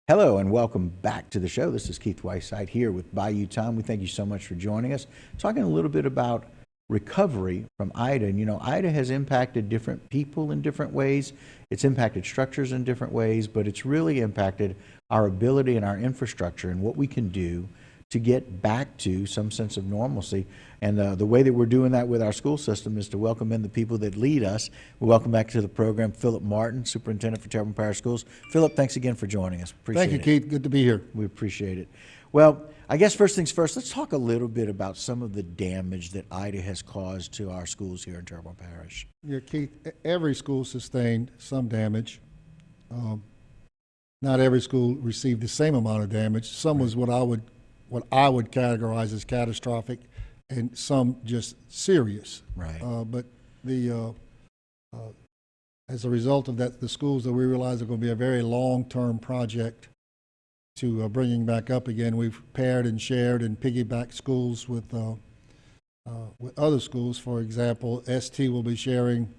Hello and welcome back to the show. This is Keith Whiteside here with Bayou Time. We thank you so much for joining us. Talking a little bit about recovery from Ida. And Ida has impacted different people in different ways. It's impacted structures in different ways, but it's really impacted our ability and our infrastructure and what we can do to get back to some sense of normalcy. And the way that we're doing that with our school system is to welcome in the people that lead us. We welcome back to the program Philip Martin, Superintendent for Terrebonne Parish Schools. Philip, thanks again for joining us. Appreciate it. Thank you, Keith. Good to be here. We appreciate it. Well, I guess first things first, let's talk a little bit about some of the damage that Ida has caused to our schools here in Terrebonne Parish. Yeah, Keith, every school sustained some damage. Not every school received the same amount of damage. Some was what I would categorize as catastrophic, and some just serious. Right. But as a result of that, the schools that we realize are going to be a very long-term project to bringing back up again. We've paired and shared and piggybacked schools with other schools. For example, ST will be sharing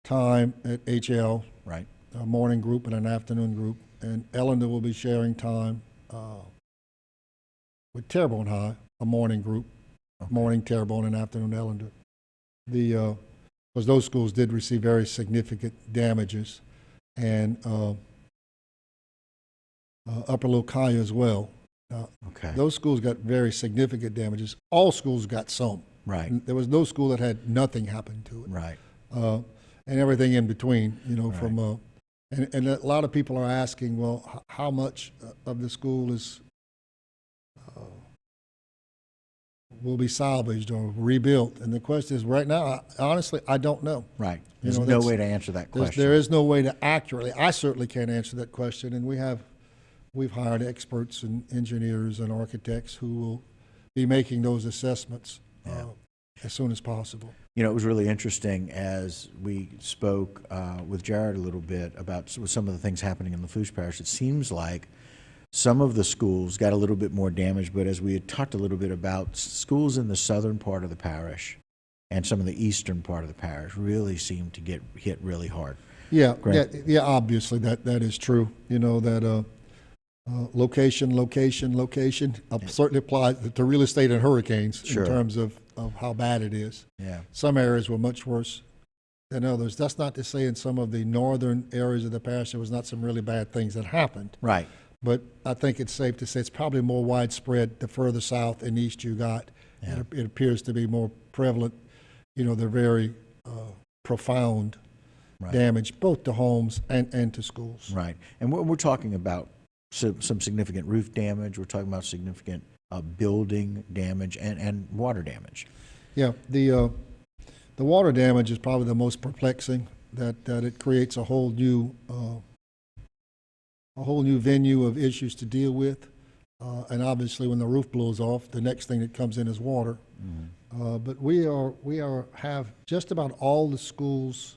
time at HL, Right. a morning group and an afternoon group, and Ellender will be sharing time with Terrebonne High, a morning group, Okay. morning Terrebonne and afternoon Ellender. Because those schools did receive very significant damages, and Upper Little Kaya as well. Okay. Those schools got very significant damages. All schools got some. Right. There was no school that had nothing happen to it. Right. And everything in between, Right. from and a lot of people are asking, well, how much of the school is will be salvaged or rebuilt? And the question is, right now, honestly, I don't know. Right. There's know, no that's- way to answer that question. There is no way to accurately. I certainly can't answer that question, and we've hired experts and engineers and architects who will be making those assessments as soon as possible. It was really interesting as we spoke with Jared a little bit about some of the things happening in Lafourche Parish. It seems like some of the schools got a little bit more damage, but as we had talked a little bit about, schools in the southern part of the parish and some of the eastern part of the parish really seemed to get hit really hard. Yeah, Correct? yeah. Obviously, that is true. That location certainly applies to real estate and hurricanes. Sure. In terms of how bad it is. Yeah. Some areas were much worse than others. That's not to say in some of the northern areas of the parish there was not some really bad things that happened. Right. But I think it's safe to say it's probably more widespread the further south and east you got. Yeah. It appears to be more prevalent. They're very profound Right. damage, both to homes and to schools. Right. And we're talking about some significant roof damage. We're talking about significant building damage and water damage. Yeah, the water damage is probably the most perplexing. That it creates a whole new venue of issues to deal with, and obviously when the roof blows off, the next thing that comes in is water. Mm-hmm. But we have just about all the schools,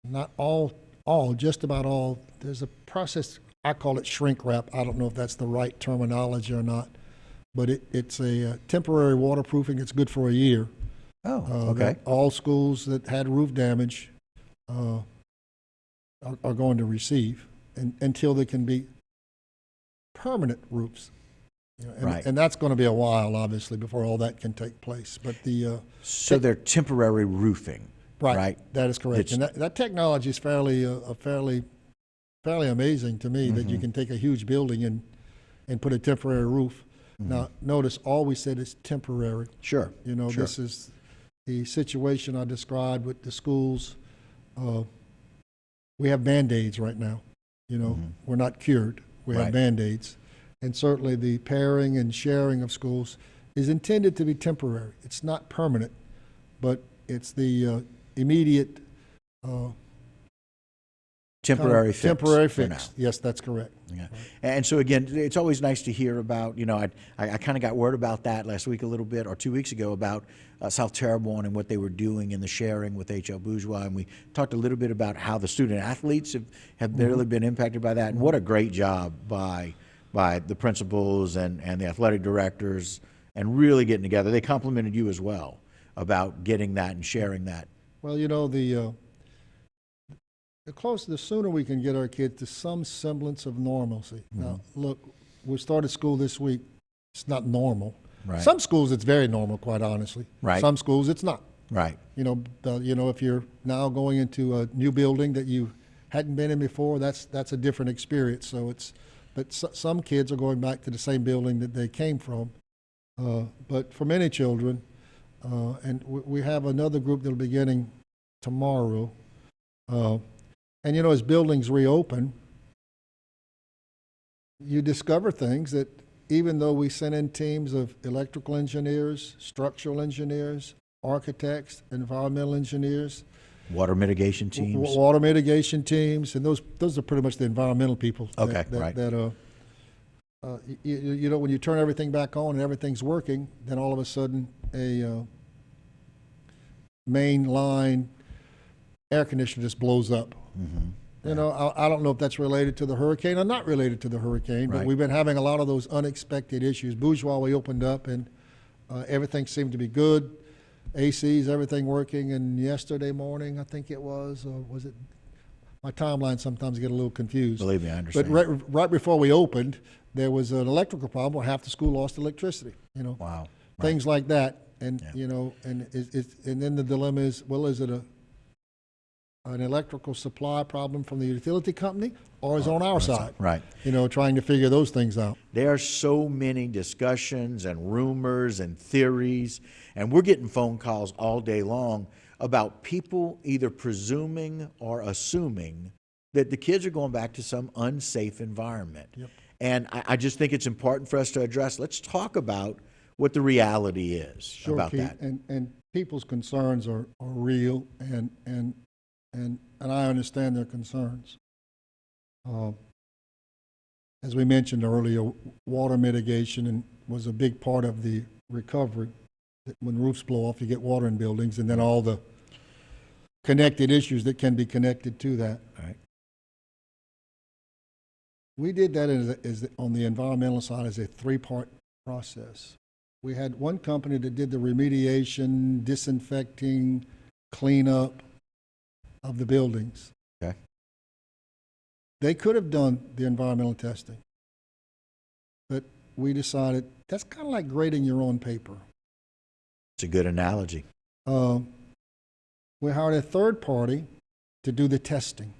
not all, just about all. There's a process, I call it shrink wrap. I don't know if that's the right terminology or not, but it's a temporary waterproofing. It's good for a year. Oh, okay. That all schools that had roof damage are going to receive until they can be permanent roofs. Right. And that's going to be a while, obviously, before all that can take place. But So they're temporary roofing. Right. That is correct. And that technology is fairly amazing to me, that you can take a huge building and put a temporary roof. Now, notice all we said is temporary. Sure. Sure. This is the situation I described with the schools. We have Band-Aids right now. We're not cured. We have Right. Band-Aids. And certainly the pairing and sharing of schools is intended to be temporary. It's not permanent, but it's the immediate Temporary fix. Temporary for fix. now. Yes, that's correct. Yeah. And so again, it's always nice to hear about, I kind of got word about that last week a little bit, or 2 weeks ago, about South Terrebonne and what they were doing in the sharing with H.L. Bourgeois. And we talked a little bit about how the student athletes have really been impacted by that. And what a great job by the principals and the athletic directors, and really getting together. They complimented you as well about getting that and sharing that. Well, the sooner we can get our kids to some semblance of normalcy. Now, look, we started school this week. It's not normal. Right. Some schools it's very normal, quite honestly. Right. Some schools it's not. Right. If you're now going into a new building that you hadn't been in before, that's a different experience. So some kids are going back to the same building that they came from. But for many children, and we have another group that'll be beginning tomorrow. And as buildings reopen, you discover things that even though we sent in teams of electrical engineers, structural engineers, architects, environmental engineers, water mitigation teams, and those are pretty much the environmental people. Okay, right. When you turn everything back on and everything's working, then all of a sudden a main line air conditioner just blows up. Mm-hmm. I don't know if that's related to the hurricane or not related to the hurricane, but Right. we've been having a lot of those unexpected issues. Bourgeois, we opened up and everything seemed to be good. ACs, everything working, and yesterday morning, I think it was, or was it? My timeline sometimes get a little confused. Believe me, I understand. But right before we opened, there was an electrical problem where half the school lost electricity. Wow. Things like that, and Yeah. and then the dilemma is, well, is it an electrical supply problem from the utility company, or is it on our side? Right. Trying to figure those things out. There are so many discussions and rumors and theories, and we're getting phone calls all day long about people either presuming or assuming that the kids are going back to some unsafe environment. Yep. And I just think it's important for us to address. Let's talk about what the reality is Sure, about Keith, that. and people's concerns are real, and I understand their concerns. As we mentioned earlier, water mitigation was a big part of the recovery. When roofs blow off, you get water in buildings, and then all the connected issues that can be connected to that. Right. We did that on the environmental side as a three-part process. We had one company that did the remediation, disinfecting, cleanup of the buildings. Okay. They could have done the environmental testing, but we decided that's kind of like grading your own paper. It's a good analogy. We hired a third party to do the testing,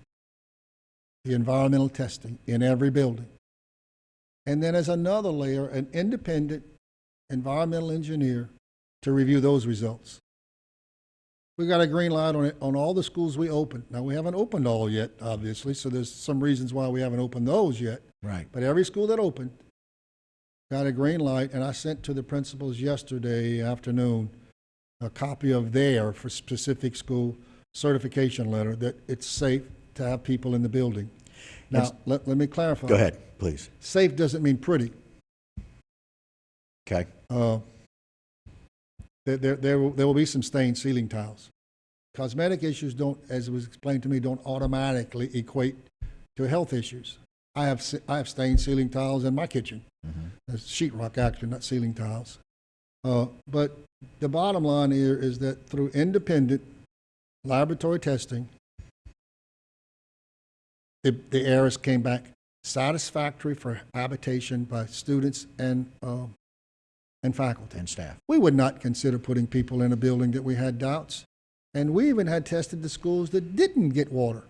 the environmental testing in every building. And then as another layer, an independent environmental engineer to review those results. We got a green light on it on all the schools we opened. Now, we haven't opened all yet, obviously, so there's some reasons why we haven't opened those yet. Right. But every school that opened got a green light, and I sent to the principals yesterday afternoon a copy of their, for specific school, certification letter that it's safe to have people in the building. Now, let me clarify. Go ahead, please. Safe doesn't mean pretty. Okay. There will be some stained ceiling tiles. Cosmetic issues don't, as was explained to me, don't automatically equate to health issues. I have stained ceiling tiles in my kitchen. Mm-hmm. It's sheetrock, actually, not ceiling tiles. But the bottom line here is that through independent laboratory testing, the errors came back satisfactory for habitation by students and faculty. And staff. We would not consider putting people in a building that we had doubts. And we even had tested the schools that didn't get water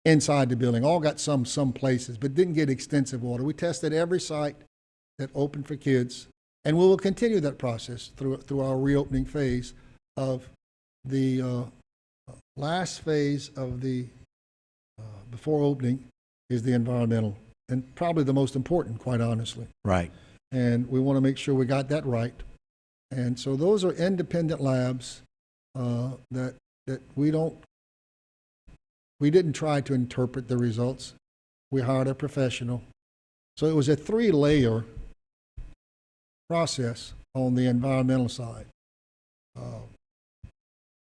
inside the building. All got some places, but didn't get extensive water. We tested every site that opened for kids, and we will continue that process through our reopening phase of the last phase of the before opening is the environmental, and probably the most important, quite honestly. Right. And we want to make sure we got that right. And so those are independent labs that we didn't try to interpret the results. We hired a professional. So it was a 3-layer process on the environmental side.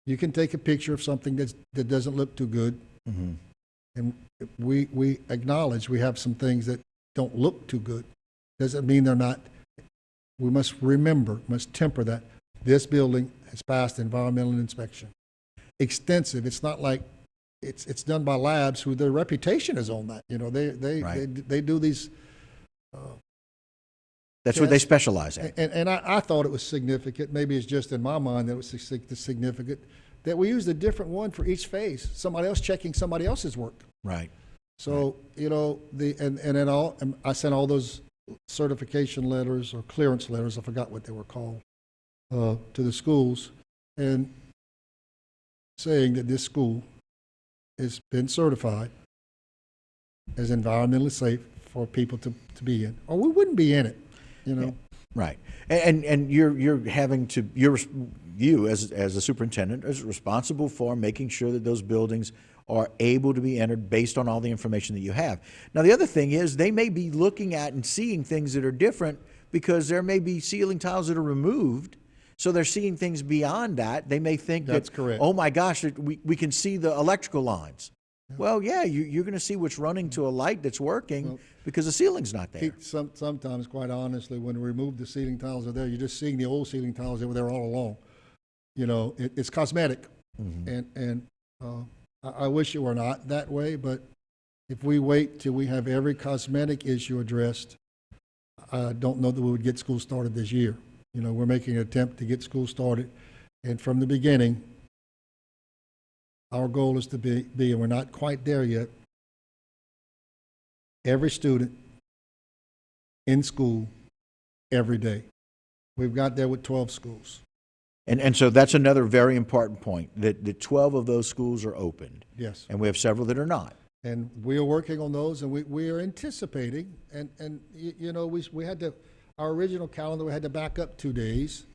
You can take a picture of something that doesn't look too good. Mm-hmm. And we acknowledge we have some things that don't look too good. Doesn't mean they're not. We must temper that. This building has passed environmental inspection. Extensive. It's not like it's done by labs who their reputation is on that. You know, they do these. That's what they specialize in. And I thought it was significant. Maybe it's just in my mind that it was significant that we used a different one for each phase. Somebody else checking somebody else's work. Right. So you know and I sent all those certification letters or clearance letters. I forgot what they were called to the schools, and saying that this school has been certified as environmentally safe for people to be in, or we wouldn't be in it, you know. Right. And you're having to, you as a superintendent is responsible for making sure that those buildings are able to be entered based on all the information that you have. Now, the other thing is they may be looking at and seeing things that are different because there may be ceiling tiles that are removed. So they're seeing things beyond that. They may think That's correct. Oh my gosh, we can see the electrical lines. Yeah. Well, yeah, you're going to see what's running to a light that's working because the ceiling's not there. Sometimes, quite honestly, when we remove the ceiling tiles are there, you're just seeing the old ceiling tiles that were there all along. You know, it's cosmetic. And I wish it were not that way, but if we wait till we have every cosmetic issue addressed, I don't know that we would get school started this year. You know, we're making an attempt to get school started, and from the beginning, our goal is to be, and we're not quite there yet, every student in school every day. We've got there with 12 schools. And so that's another very important point, that 12 of those schools are opened. Yes. And we have several that are not. And we are working on those, and we are anticipating, and you know, we had to, our original calendar, we had to back up 2 days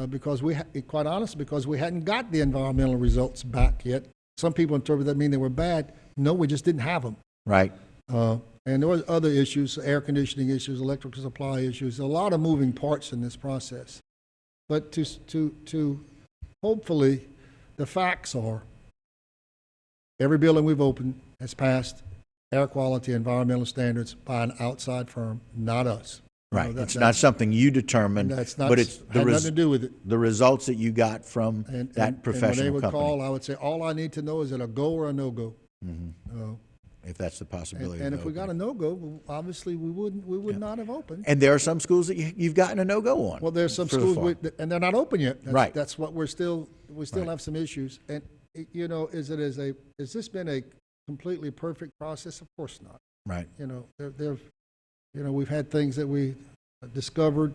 because quite honestly, because we hadn't got the environmental results back yet. Some people interpret that mean they were bad. No, we just didn't have them. Right. And there was other issues, air conditioning issues, electrical supply issues, a lot of moving parts in this process. But to hopefully, the facts are every building we've opened has passed air quality, environmental standards by an outside firm, not us. Right. You know, it's not something you determined, but it's nothing to do with it. The results that you got from that professional company. And when they would company. call, I would say, all I need to know is it a go or a no-go. If that's the possibility. And if we got a no-go, obviously we would not have opened. And there are some schools that you've gotten a no-go on. Well, there's some schools, and they're not open yet. Right. That's what we still have some issues. And, you know, has this been a completely perfect process? Of course not. Right. You know, we've had things that we discovered.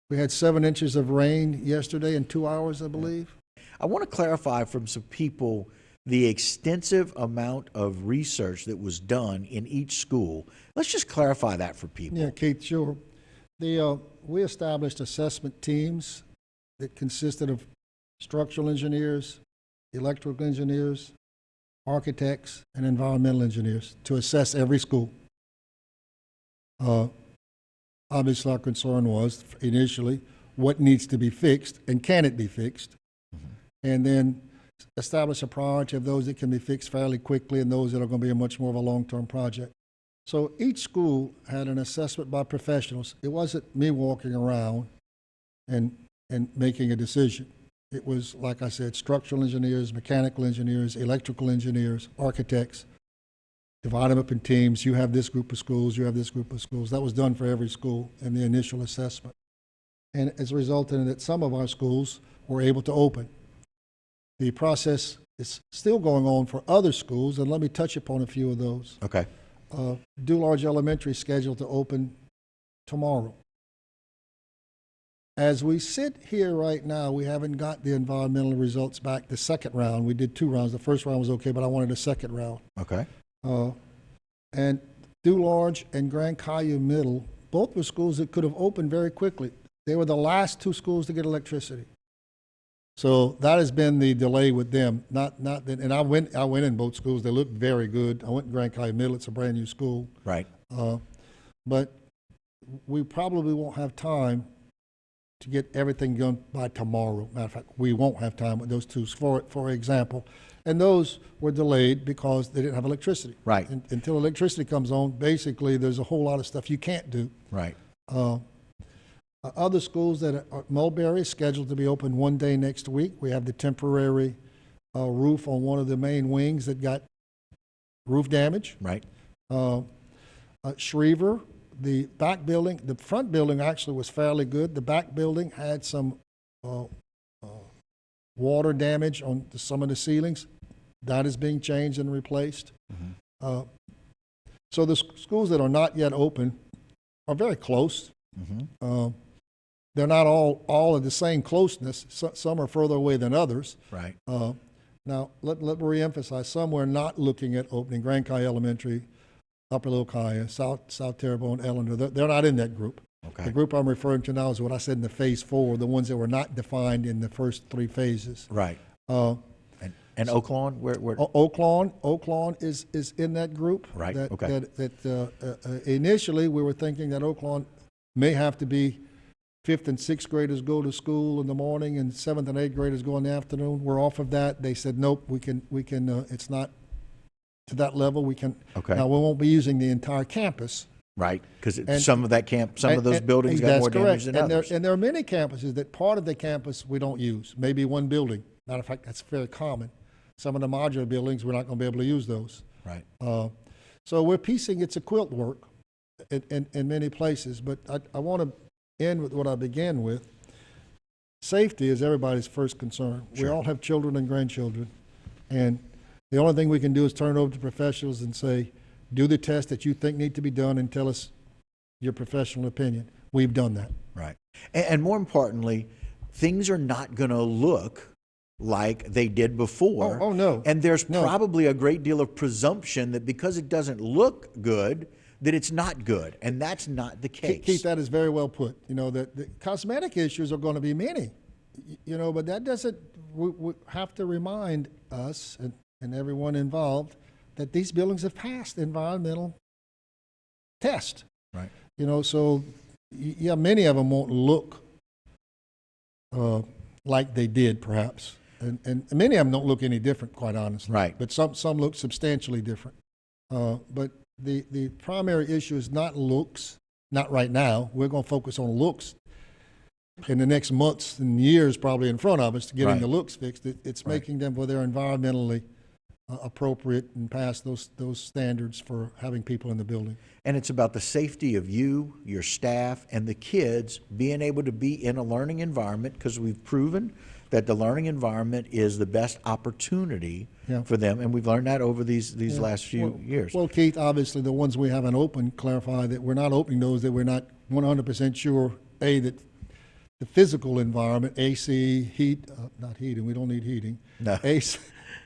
We had 7 inches of rain yesterday in 2 hours, I believe. I want to clarify from some people the extensive amount of research that was done in each school. Let's just clarify that for people. Yeah, Keith, sure. We established assessment teams that consisted of structural engineers, electrical engineers, architects, and environmental engineers to assess every school. Obviously, our concern was initially what needs to be fixed and can it be fixed, and then establish a priority of those that can be fixed fairly quickly and those that are going to be much more of a long-term project. So each school had an assessment by professionals. It wasn't me walking around and making a decision. It was, like I said, structural engineers, mechanical engineers, electrical engineers, architects. Divide them up in teams. You have this group of schools, you have this group of schools. That was done for every school in the initial assessment. And it's resulted in that some of our schools were able to open. The process is still going on for other schools, and let me touch upon a few of those. Okay. Dularge Elementary is scheduled to open tomorrow. As we sit here right now, we haven't got the environmental results back the second round. We did 2 rounds. The first round was okay, but I wanted a second round. Okay. And Dularge and Grand Caillou Middle, both were schools that could have opened very quickly. They were the last 2 schools to get electricity. So that has been the delay with them. And I went in both schools. They looked very good. I went to Grand Caillou Middle. It's a brand new school. Right. But we probably won't have time to get everything done by tomorrow. Matter of fact, we won't have time with those 2, for example. And those were delayed because they didn't have electricity. Right. Until electricity comes on, basically there's a whole lot of stuff you can't do. Right. Other schools that are Mulberry is scheduled to be open one day next week. We have the temporary roof on one of the main wings that got roof damage. Right. Schriever, the back building, the front building actually was fairly good. The back building had some water damage on some of the ceilings. That is being changed and replaced. Mm-hmm. So the schools that are not yet open are very close. Mm-hmm. They're not all of the same closeness. Some are further away than others. Right. Now, let me reemphasize, some we're not looking at opening. Grand Kai Elementary, Upper Little Kaya, South Terrebonne, Ellender, they're not in that group. Okay. The group I'm referring to now is what I said in the phase 4, the ones that were not defined in the first 3 phases. Right. And Oaklawn, where? Oaklawn is in that group. Right. Initially we were thinking that Oaklawn may have to be 5th and 6th graders go to school in the morning and 7th and 8th graders go in the afternoon. We're off of that. They said, nope, we can, it's not to that level. We can, Okay. now we won't be using the entire campus. Right, because some of those buildings got more damage than others. And there are many campuses that part of the campus we don't use, maybe one building. Matter of fact, that's very common. Some of the modular buildings, we're not going to be able to use those. Right. So we're piecing, it's a quilt work in many places, but I want to end with what I began with. Safety is everybody's first concern. Sure. We all have children and grandchildren, and the only thing we can do is turn it over to professionals and say, do the tests that you think need to be done and tell us your professional opinion. We've done that. Right. And more importantly, things are not going to look like they did before. Oh, no. And there's probably a great deal of presumption that because it doesn't look good, that it's not good. And that's not the case. Keith, that is very well put. You know, the cosmetic issues are going to be many, you know, but that doesn't, we have to remind us and everyone involved that these buildings have passed environmental test. Right. You know, so yeah, many of them won't look like they did, perhaps, and many of them don't look any different, quite honestly. Right. But some look substantially different. But the primary issue is not looks. Not right now. We're going to focus on looks in the next months and years, probably in front of us, to getting the looks fixed. It's making them where they're environmentally appropriate and pass those standards for having people in the building. And it's about the safety of you, your staff, and the kids being able to be in a learning environment, because we've proven that the learning environment is the best opportunity for them, and we've learned that over these last few years. Well, Keith, obviously the ones we haven't opened clarify that we're not opening those that we're not 100% sure, that the physical environment, AC, heat, not heating, we don't need heating, No.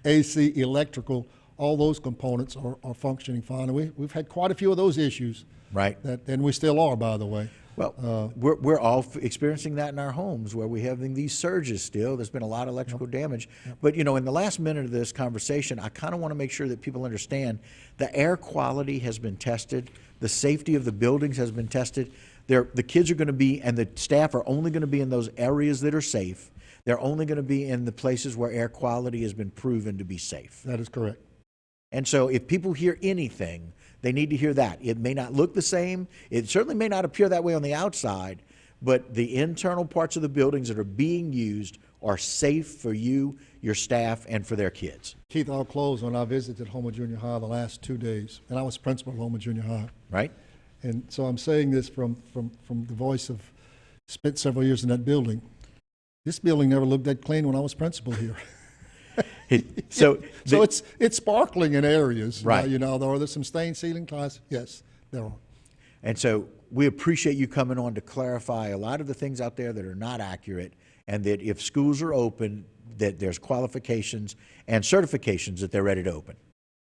AC, electrical, all those components are functioning fine. And we've had quite a few of those issues. Right. And we still are, by the way. Well, we're all experiencing that in our homes, where we're having these surges still. There's been a lot of electrical damage. But, you know, in the last minute of this conversation, I kind of want to make sure that people understand the air quality has been tested, the safety of the buildings has been tested. The kids are going to be, and the staff are only going to be in those areas that are safe. They're only going to be in the places where air quality has been proven to be safe. That is correct. And so if people hear anything, they need to hear that. It may not look the same. It certainly may not appear that way on the outside, but the internal parts of the buildings that are being used are safe for you, your staff, and for their kids. Keith, I'll close on. I visited Houma Junior High the last 2 days, and I was principal of Houma Junior High. Right. And so I'm saying this from the voice of spent several years in that building. This building never looked that clean when I was principal here. So it's sparkling in areas. Right. You know, are there some stained ceiling tiles? Yes, there are. And so we appreciate you coming on to clarify a lot of the things out there that are not accurate, and that if schools are open, that there's qualifications and certifications that they're ready to open.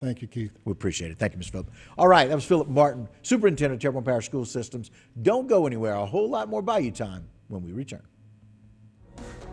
Thank you, Keith. We appreciate it. Thank you, Mr. Philip. All right, that was Philip Martin, Superintendent of Terrebonne Parish School Systems. Don't go anywhere. A whole lot more Bayou Time when we return.